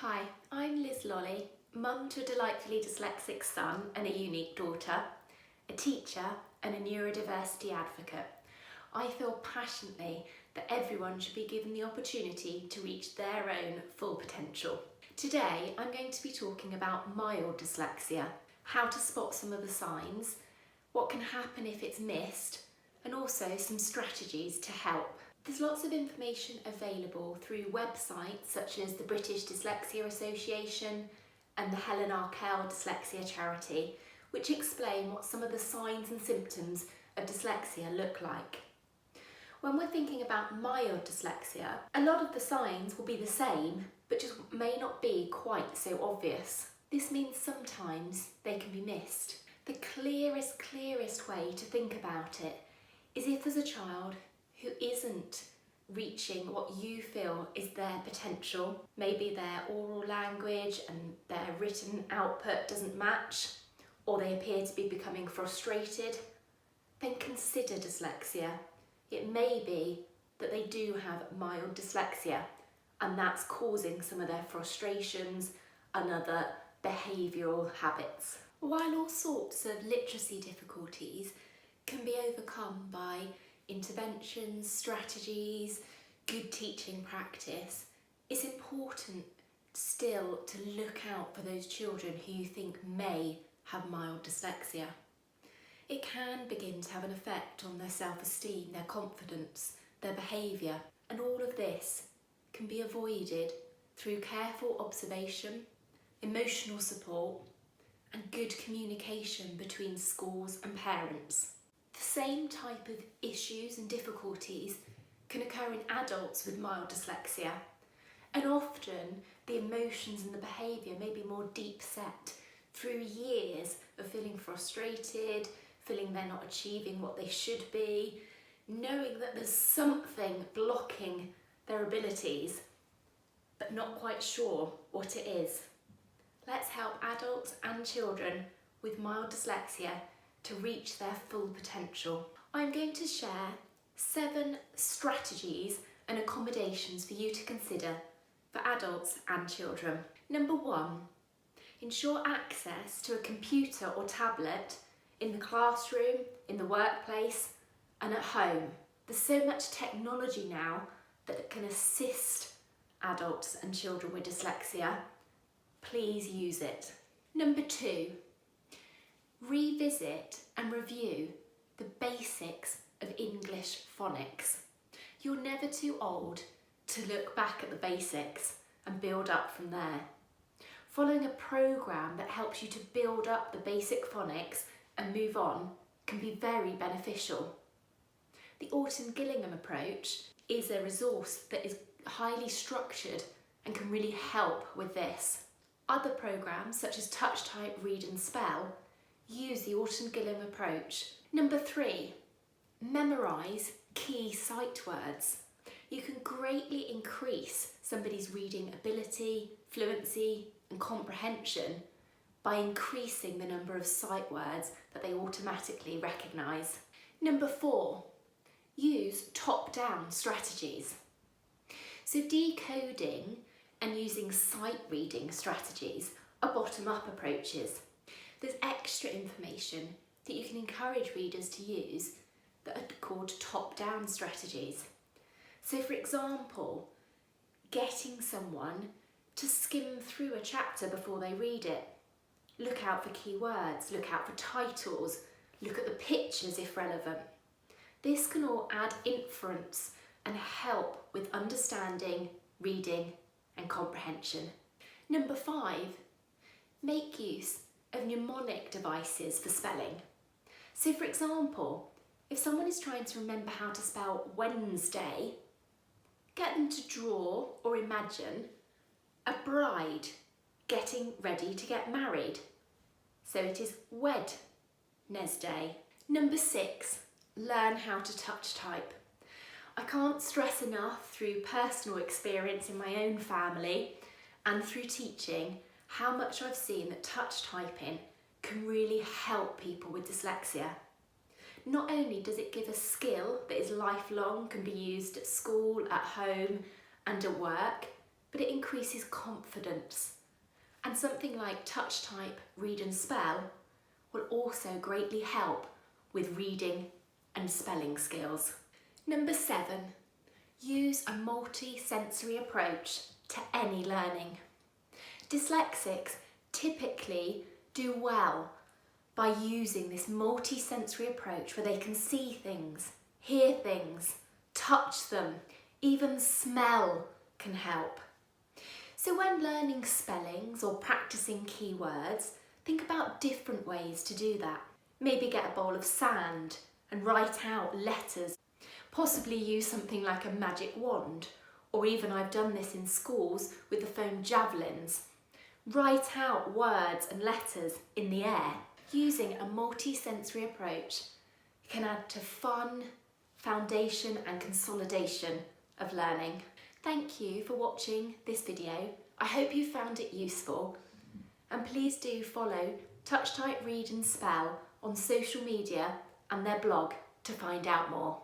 Hi, I'm Loly, mum to a delightfully dyslexic son and a unique daughter, a teacher and a neurodiversity advocate. I feel passionately that everyone should be given the opportunity to reach their own full potential. Today I'm going to be talking about mild dyslexia, how to spot some of the signs, what can happen if it's missed, and also some strategies to help. There's lots of information available through websites such as the British Dyslexia Association and the Helen Arkell Dyslexia Charity, which explain what some of the signs and symptoms of dyslexia look like. When we're thinking about mild dyslexia, a lot of the signs will be the same, but just may not be quite so obvious. This means sometimes they can be missed. The clearest way to think about it is if there's a child who isn't reaching what you feel is their potential, maybe their oral language and their written output doesn't match, or they appear to be becoming frustrated, then consider dyslexia. It may be that they do have mild dyslexia, and that's causing some of their frustrations and other behavioural habits. While all sorts of literacy difficulties can be overcome by interventions, strategies, good teaching practice, it's important still to look out for those children who you think may have mild dyslexia. It can begin to have an effect on their self-esteem, their confidence, their behaviour, and all of this can be avoided through careful observation, emotional support, and good communication between schools and parents. The same type of issues and difficulties can occur in adults with mild dyslexia, and often the emotions and the behaviour may be more deep set through years of feeling frustrated, feeling they're not achieving what they should be, knowing that there's something blocking their abilities, but not quite sure what it is. Let's help adults and children with mild dyslexia to reach their full potential. I'm going to share 7 strategies and accommodations for you to consider for adults and children. Number 1, ensure access to a computer or tablet in the classroom, in the workplace, and at home. There's so much technology now that can assist adults and children with dyslexia. Please use it. Number 2, revisit and review the basics of English phonics. You're never too old to look back at the basics and build up from there. Following a programme that helps you to build up the basic phonics and move on can be very beneficial. The Orton-Gillingham approach is a resource that is highly structured and can really help with this. Other programmes such as Touch Type Read and Spell use the Orton-Gillingham approach. Number 3, memorise key sight words. You can greatly increase somebody's reading ability, fluency and comprehension by increasing the number of sight words that they automatically recognise. Number 4, use top-down strategies. So decoding and using sight reading strategies are bottom-up approaches. There's extra information that you can encourage readers to use that are called top-down strategies. So for example, getting someone to skim through a chapter before they read it. Look out for keywords, look out for titles, look at the pictures if relevant. This can all add inference and help with understanding, reading and comprehension. Number 5, make use of mnemonic devices for spelling. So for example, if someone is trying to remember how to spell Wednesday, get them to draw or imagine a bride getting ready to get married. So it is Wednesday. Number 6, learn how to touch type. I can't stress enough through personal experience in my own family and through teaching how much I've seen that touch typing can really help people with dyslexia. Not only does it give a skill that is lifelong, can be used at school, at home and at work, but it increases confidence. And something like touch type, read and spell will also greatly help with reading and spelling skills. Number 7, use a multi-sensory approach to any learning. Dyslexics typically do well by using this multi-sensory approach where they can see things, hear things, touch them, even smell can help. So when learning spellings or practicing keywords, think about different ways to do that. Maybe get a bowl of sand and write out letters. Possibly use something like a magic wand, or even I've done this in schools with the foam javelins. Write out words and letters in the air. Using a multi-sensory approach can add to fun, foundation and consolidation of learning. Thank you for watching this video. I hope you found it useful, and please do follow Touch Type Read and Spell on social media and their blog to find out more.